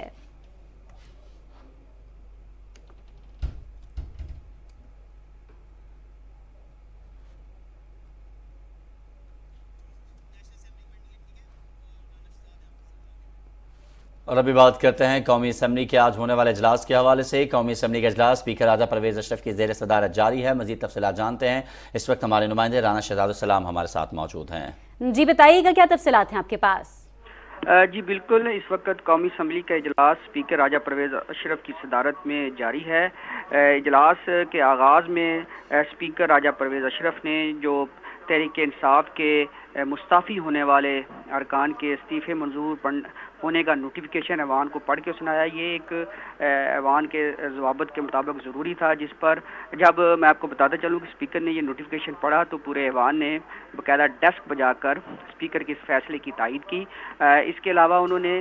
और अभी बात करते हैं कौमी असम्बली के आज होने वाले इजलास के हवाले से। कौमी असम्बली का इजलास स्पीकर राजा परवेज अशरफ की ज़ेर सदारत जारी है। मज़ीद तफसीलात जानते हैं, इस वक्त हमारे नुमाइंदे राना शहजादुस्सलाम हमारे साथ मौजूद हैं। जी बताइएगा, क्या तफसीलात हैं आपके पास? जी बिल्कुल, इस वक्त कौमी असम्बली का इजलास स्पीकर राजा परवेज अशरफ की सदारत में जारी है। इजलास के आगाज़ में स्पीकर राजा परवेज अशरफ ने जो तहरीक इंसाफ के मुस्ताफ़ी होने वाले अरकान के इस्तीफ़े मंजूर होने का नोटिफिकेशन ऐवान को पढ़ के सुनाया। ये एक ऐवान के ज़वाबत के मुताबिक ज़रूरी था, जिस पर जब मैं आपको बताता चलूँ कि स्पीकर ने ये नोटिफिकेशन पढ़ा तो पूरे ऐवान ने बाकायदा डेस्क बजाकर स्पीकर के इस फैसले की तायीद की। इसके अलावा उन्होंने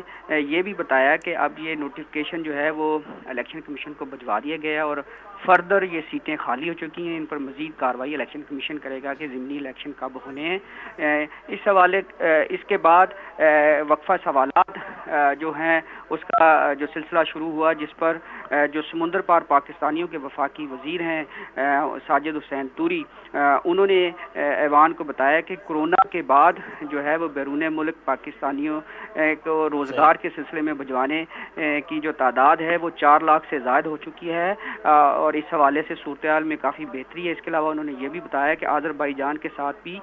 ये भी बताया कि अब ये नोटिफिकेशन जो है वो इलेक्शन कमीशन को भिजवा दिया गया और फर्दर ये सीटें खाली हो चुकी हैं। इन पर मज़ीद कार्रवाई इलेक्शन कमीशन करेगा कि ज़िमनी इलेक्शन कब होने हैं। इस हवाले इसके बाद वक्फा सवालात जो हैं उसका जो सिलसिला शुरू हुआ, जिस पर जो समुंदर पार पाकिस्तानियों के वफाकी वज़ीर हैं साजिद हुसैन तूरी, उन्होंने ऐवान को बताया कि कोरोना के बाद जो है वो बैरून मुल्क पाकिस्तानियों को रोज़गार के सिलसिले में भिजवाने की जो तादाद है वो 4 लाख से ज़ायद हो चुकी है और इस हवाले से सूरत हाल में काफ़ी बेहतरी है। इसके अलावा उन्होंने ये भी बताया कि आज़रबाईजान के साथ भी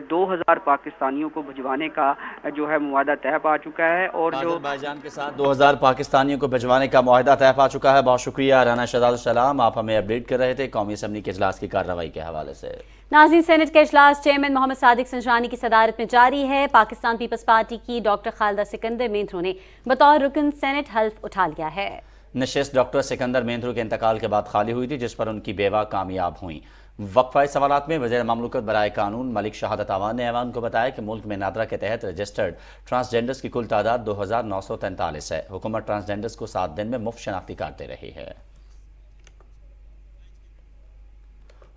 2000 पाकिस्तानियों को भिजवाने का जो है मुआहदा तय पा चुका है और जो आज़रबाईजान के साथ 2000 पाकिस्तानियों को भिजवाने का मुआहदा तय पा चुका है। बहुत शुक्रिया राना शहजादुस्सलाम, आप हमें अपडेट कर रहे थे कौमी असम्बली के इजलास की कार्रवाई के हवाले से। नाज़रीन, सेनेट का इजलास चेयरमैन मोहम्मद सादिक संजरानी की सदारत में जारी है। पाकिस्तान पीपल्स पार्टी की डॉक्टर खालिदा सिकंदर मेंथरू ने बतौर रुकन सेनेट हल्फ उठा लिया है। नशिस्त डॉक्टर सिकंदर मेंथरू के इंतकाल के बाद खाली हुई थी, जिस पर उनकी बेवा कामयाब हुई। वक्फा सवालात में वज़ीर मामलूकत बराए कानून मलिक शहादत आवान ने ऐवान को बताया कि मुल्क में नादरा के तहत रजिस्टर्ड ट्रांसजेंडर्स की कुल तादाद 2943 है। हुकूमत ट्रांसजेंडर्स को 7 दिन में मुफ्त शनाख्ती कार्ड दे रही है।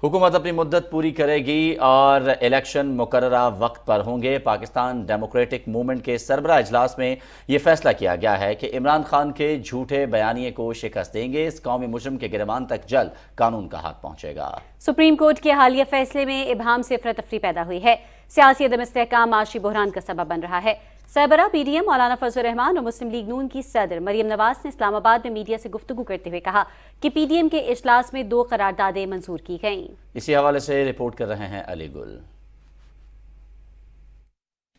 हुकूमत अपनी मुद्दत पूरी करेगी और इलेक्शन मुकर्ररा वक्त पर होंगे। पाकिस्तान डेमोक्रेटिक मूवमेंट के सरबराह इजलास में यह फैसला किया गया है कि इमरान खान के झूठे बयानिए को शिकस्त देंगे। इस कौमी मुजरिम के गिरबान तक जल्द कानून का हाथ पहुंचेगा। सुप्रीम कोर्ट के हालिया फैसले में इबहाम से अफरा तफरी पैदा हुई है। सियासी अदम इस्तेहकाम माशी बहरान का सबब बन रहा है। सरबराह पीडीएम मौलाना फजलुर रहमान और मुस्लिम लीग नून की सदर मरियम नवाज ने इस्लामाबाद में मीडिया से गुफ्तगू करते हुए कहा कि पीडीएम के इजलास में 2 करारदादें मंजूर की गईं। इसी हवाले से रिपोर्ट कर रहे हैं अली गुल।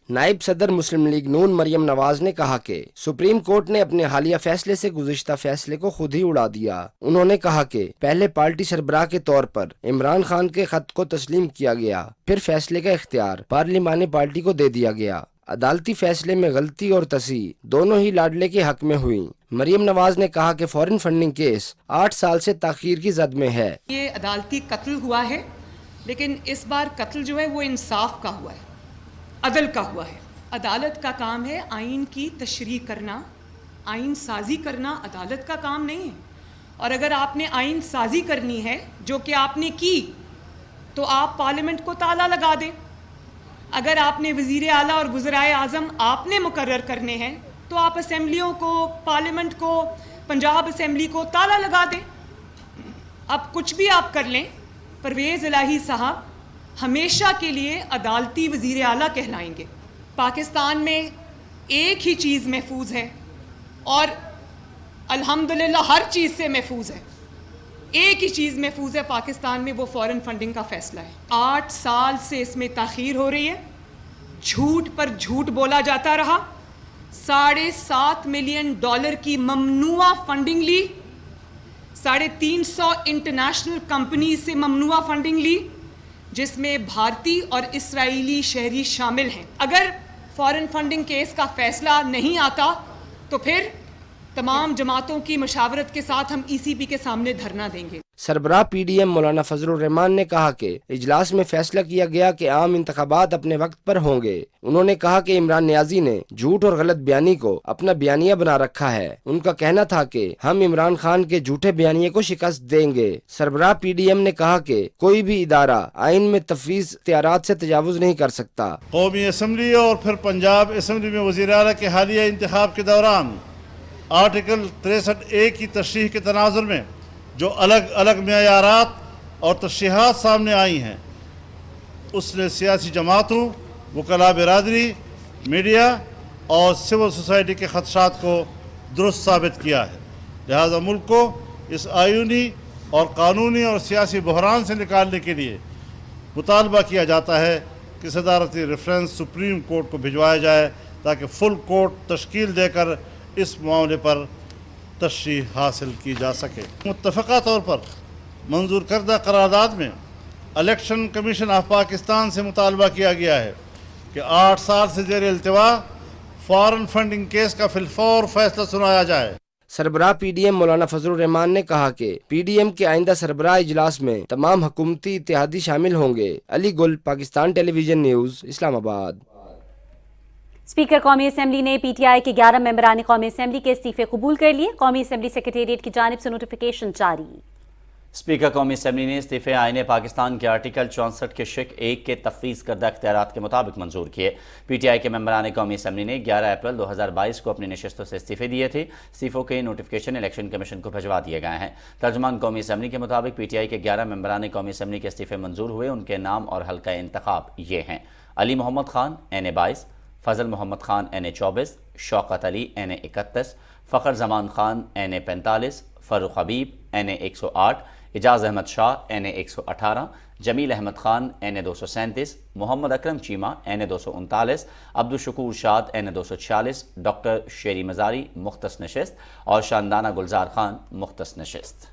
नायब सदर मुस्लिम लीग नून मरियम नवाज ने कहा कि सुप्रीम कोर्ट ने अपने हालिया फैसले से गुज़िश्ता फैसले को खुद ही उड़ा दिया। उन्होंने कहा कि पहले पार्टी सरबराह के तौर पर इमरान खान के खत को तस्लीम किया गया, फिर फैसले का इख्तियार पार्लिमानी पार्टी को दे दिया गया। अदालती फैसले में गलती और तसी दोनों ही लाडले के हक में हुई। मरियम नवाज ने कहा कि फॉरेन फंडिंग केस 8 साल से ताखीर की जद में है। ये अदालती कत्ल हुआ है, लेकिन इस बार कत्ल जो है वो इंसाफ का हुआ है, अदल का हुआ है। अदालत का काम है आइन की तशरीह करना, आइन साजी करना अदालत का काम नहीं है। और अगर आपने आइन साजी करनी है, जो कि आपने की, तो आप पार्लियामेंट को ताला लगा दें। अगर आपने वज़ीर आला और वज़राए आज़म आपने मुकर्रर करने हैं, तो आप असेंबलियों को, पार्लियामेंट को, पंजाब असेंबली को ताला लगा दें। अब कुछ भी आप कर लें, परवेज़ इलाही साहब हमेशा के लिए अदालती वज़ीर आला कहलाएंगे। पाकिस्तान में एक ही चीज़ महफूज है और अल्हम्दुलिल्लाह हर चीज़ से महफूज है। एक ही चीज़ महफूज है पाकिस्तान में, वो फॉरेन फंडिंग का फैसला है। 8 साल से इसमें ताख़ीर हो रही है, झूठ पर झूठ बोला जाता रहा। $7.5 मिलियन की ममनुआ फंडिंग ली, 350 इंटरनेशनल कंपनी से ममनुआ फंडिंग ली, जिसमें भारतीय और इसराइली शहरी शामिल हैं। अगर फॉरेन फंडिंग केस का फैसला नहीं आता तो फिर तमाम जमातों की मशावरत के साथ हम ECP के सामने धरना देंगे। सरबराह PDM मौलाना फजलुर रहमान ने कहा कि इजलास में फैसला किया गया कि आम इंतखाबात अपने वक्त पर होंगे। उन्होंने कहा कि इमरान नियाजी ने झूठ और गलत बयानी को अपना बयानिया बना रखा है। उनका कहना था कि हम इमरान खान के झूठे बयानिए को शिकस्त देंगे। सरबराह PDM ने कहा कि कोई भी इदारा आइन में तफवीज़ इख्तियारात से तजावुज नहीं कर सकता। कौमी असम्बली और फिर पंजाब असम्बली में वज़ीर आला के हालिया इंतखाब के दौरान आर्टिकल 63A की तशरीह के तनाजुर में जो अलग अलग मेयारात और तशरीहात सामने आई हैं, उसने सियासी जमातों, वकला बिरादरी, मीडिया और सिविल सोसाइटी के खदशात को दुरुस्त साबित किया है। लिहाजा मुल्क को इस आयूनी और कानूनी और सियासी बहरान से निकालने के लिए मुतालबा किया जाता है कि सदारती रेफरेंस सुप्रीम कोर्ट को भिजवाया जाए, ताकि फुल कोर्ट तश्कील देकर इस मामले पर तशरीह हासिल की जा सके। मुत्तफ़क़ा तौर पर मंजूर करदा करारदाद में इलेक्शन कमीशन ऑफ पाकिस्तान से मुतालबा किया गया है कि 8 साल से ज़ेर इल्तिवा फॉरेन फंडिंग केस का फिलफौर फैसला सुनाया जाए। सरबराह PDM मौलाना फजलुर रहमान ने कहा कि PDM के आइंदा सरबराह इजलास में तमाम हुकूमती इत्तेहादी शामिल होंगे। अली गुल, Pakistan television news, Islamabad. Speaker कौमी असम्बली ने PTI के 11 मेंबरान कौमी असम्बली के इस्तीफे कबूल कर लिए। कौमी असम्बली सेक्रेटेरिएट की जानिब से नोटिफिकेशन जारी। स्पीकर कौमी असम्बली ने इस्तीफे आईने पाकिस्तान के आर्टिकल 64 के शिक 1 के तफवीज़ करदा इख्तियारात के मुताबिक मंजूर किए। PTI के मेंबरान कौमी असम्बली ने 11 अप्रैल 2022 को अपनी नशिस्तों से इस्तीफे दिए थे। इस्तीफों के नोटिफिकेशन इलेक्शन कमीशन को भिजवा दिए गए हैं। तर्जुमान कौमी असम्बली के मुताबिक PTI के 11 मेंबरान कौमी असम्बली के इस्तीफे मंजूर हुए। उनके नाम और हल्का इंतखाब ये हैं: अली मोहम्मद खान NA 22, फजल Mohammad Khan NA 24, Shaukat Ali NA 31, Fakhar Zaman Khan NA 45, Farooq हबीब NA 108, Ejaz Ahmad Shah NA 118, Jameel Ahmad Khan NA 237, Mohammad Akram Cheema NA 239, Abdul Shakoor शाद NA 246, डॉक्टर शेरी मज़ारी मुख्तस नशिस्त और शानदाना गुलजार खान मुख्तस नशिस्त।